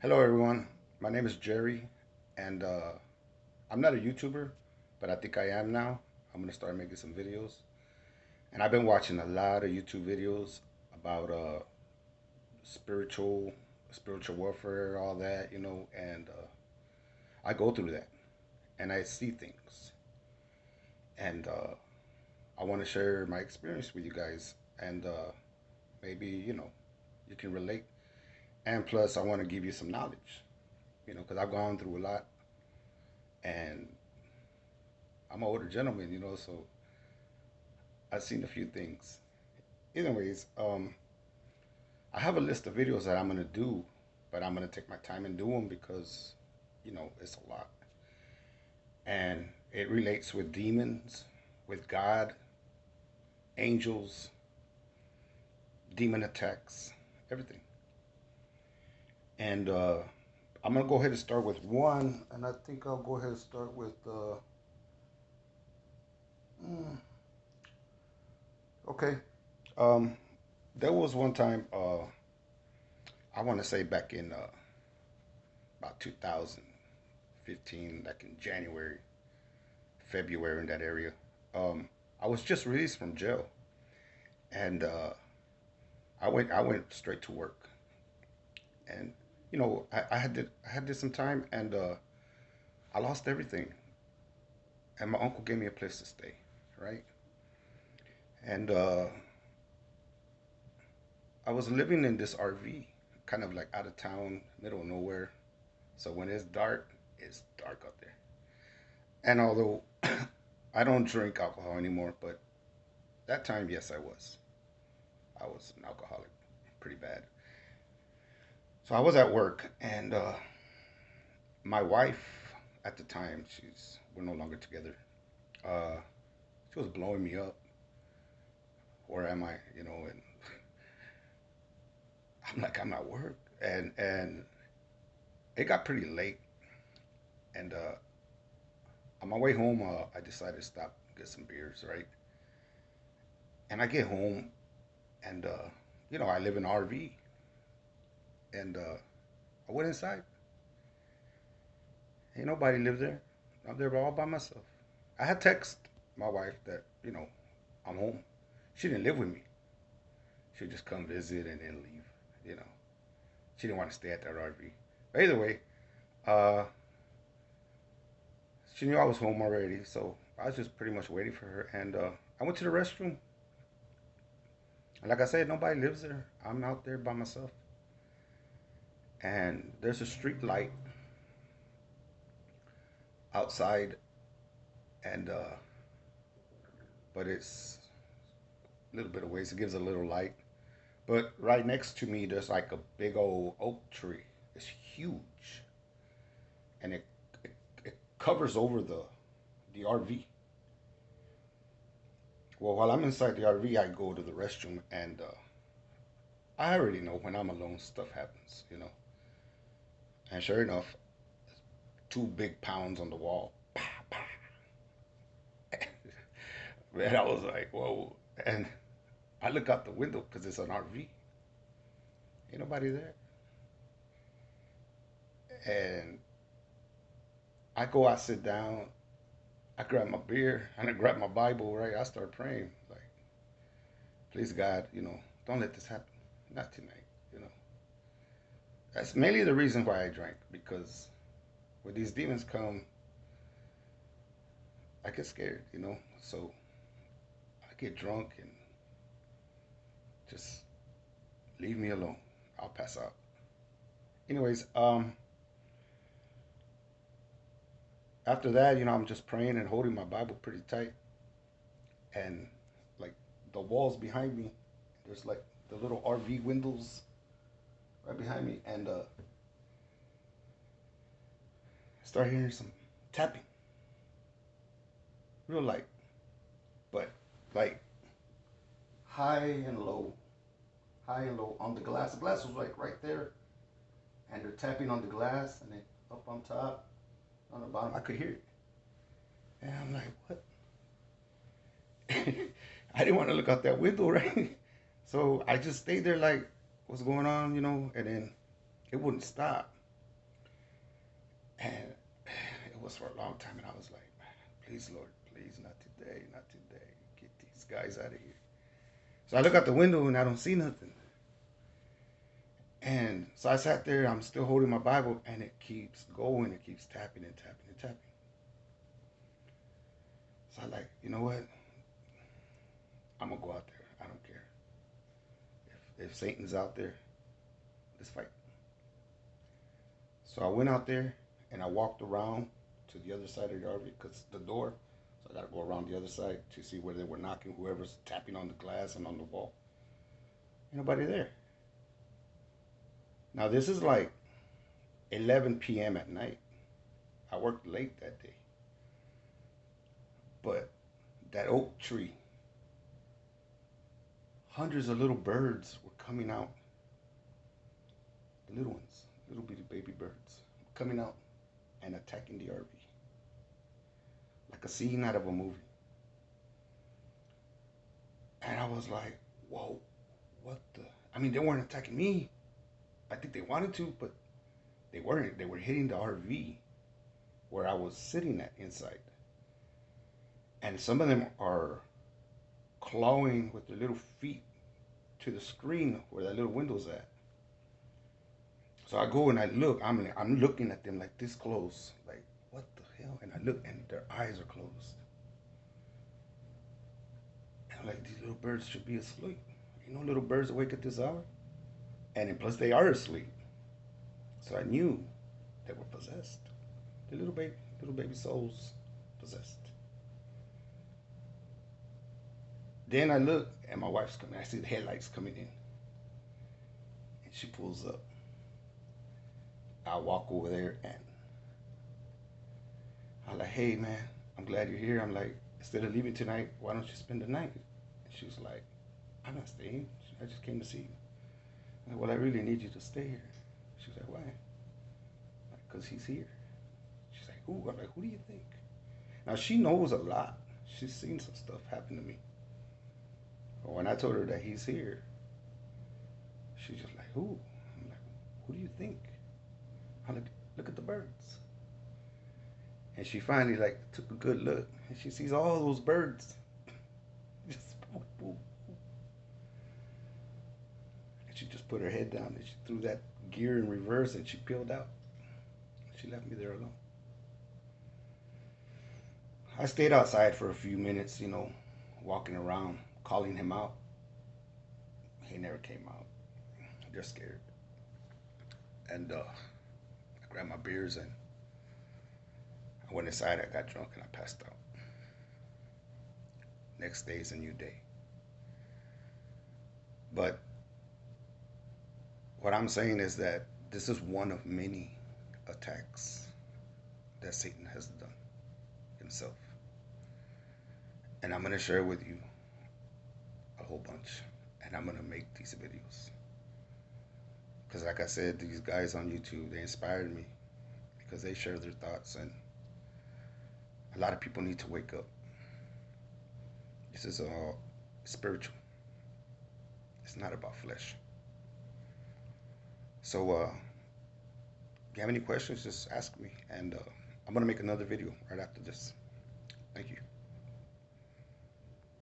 Hello, everyone. My name is Jerry, and I'm not a YouTuber, but I think I am now. I'm gonna start making some videos, and I've been watching a lot of YouTube videos about spiritual, spiritual warfare, all that, and I go through that, and I see things, and I want to share my experience with you guys, and maybe you can relate, and plus I want to give you some knowledge, because I've gone through a lot, and I'm an older gentleman, so I've seen a few things. Anyways, I have a list of videos that I'm gonna do, but I'm gonna take my time and do them because, it's a lot, and it relates with demons, with God, angels, demon attacks, everything. And I'm gonna go ahead and start with one, and I think I'll go ahead and start with. Mm, okay. Um, there was one time. I want to say back in about 2015, like in January, February, in that area. I was just released from jail, and I went straight to work, and I had did some time, and I lost everything, and my uncle gave me a place to stay, right? And I was living in this RV, kind of like out of town, middle of nowhere. So when it's dark out there. And although I don't drink alcohol anymore, but that time, yes, I was. I was an alcoholic, pretty bad. So I was at work, and my wife at the time, we're no longer together. Uh, she was blowing me up. Where am I? And I'm like, I'm at work, and it got pretty late, and on my way home, I decided to stop, get some beers, right? And I get home, and I live in an RV, and I went inside. Ain't nobody live there. I'm there all by myself. I had text my wife that I'm home. She didn't live with me. She'd just come visit and then leave. You know, she didn't want to stay at that RV. But either way, uh, she knew I was home already, so I was just pretty much waiting for her. And I went to the restroom, and like I said, nobody lives there. I'm out there by myself, and there's a street light outside, and but it's a little bit of ways. It gives a little light. But right next to me, there's like a big old oak tree. It's huge, and it covers over the RV. Well, while I'm inside the RV, I go to the restroom, and I already know when I'm alone, stuff happens. And sure enough, two big pounds on the wall. Man, I was like, whoa. And I look out the window because it's an RV. Ain't nobody there. And I go out, sit down. I grab my beer and I grab my Bible, right? I start praying, like, please God, don't let this happen. Not tonight, you know. That's mainly the reason why I drank, because when these demons come, I get scared. So I get drunk and just leave me alone. I'll pass out. Anyways, after that, I'm just praying and holding my Bible pretty tight, and like the walls behind me, there's like the little RV windows right behind me, and start hearing some tapping, real light, but like high and low, high and low on the glass. The glass was like right there, and they're tapping on the glass, and then up on top, on the bottom. I could hear it, and I'm like, what? I didn't want to look out that window, right? So I just stayed there, like, what's going on, and then it wouldn't stop. And it was for a long time, and I was like, please, Lord, please, not today, not today. Get these guys out of here. So I look out the window and I don't see nothing. And so I sat there, I'm still holding my Bible, and it keeps going, it keeps tapping and tapping and tapping. So I like, you know what? I'm gonna go out there. I don't care. If Satan's out there, let's fight. So I went out there and I walked around to the other side of the RV because the door. So I got to go around the other side to see where they were knocking, whoever's tapping on the glass and on the wall. Ain't nobody there. Now this is like 11 p.m. at night. I worked late that day, but that oak tree, hundreds of little birds were coming out. The little ones, little bitty baby birds, coming out and attacking the RV like a scene out of a movie. And I was like, whoa, what the? I mean, they weren't attacking me. I think they wanted to, but they weren't. They were hitting the RV where I was sitting at inside. And some of them are clawing with their little feet to the screen where that little window's at. So I go and I look. I'm looking at them like this close, like what the hell? And I look, and their eyes are closed. And I'm like, these little birds should be asleep. You know, little birds awake at this hour. And plus, they are asleep. So I knew they were possessed. The little baby souls possessed. Then I look, and my wife's coming. I see the headlights coming in, and she pulls up. I walk over there, and I'm like, "Hey, man, I'm glad you're here." I'm like, "Instead of leaving tonight, why don't you spend the night?" And she was like, "I'm not staying. I just came to see you." I'm like, "Well, I really need you to stay here." She was like, "Why?" Like, "Cause he's here." She's like, "Who?" I'm like, "Who do you think?" Now she knows a lot. She's seen some stuff happen to me. But when I told her that he's here, she's just like, "Who?" I'm like, "Who do you think?" I'm like, "Look at the birds." And she finally like took a good look, and she sees all those birds. Just boop, boop. And she just put her head down and she threw that gear in reverse and she peeled out. She left me there alone. I stayed outside for a few minutes, walking around, calling him out. He never came out. They're scared. And I grabbed my beers and I went inside. I got drunk and I passed out. Next day is a new day. But what I'm saying is that this is one of many attacks that Satan has done himself. And I'm going to share with you a whole bunch. And I'm going to make these videos. Because, like I said, these guys on YouTube, they inspired me because they share their thoughts. And a lot of people need to wake up. This is all spiritual, it's not about flesh. So, if you have any questions, just ask me. And I'm going to make another video right after this. Thank you.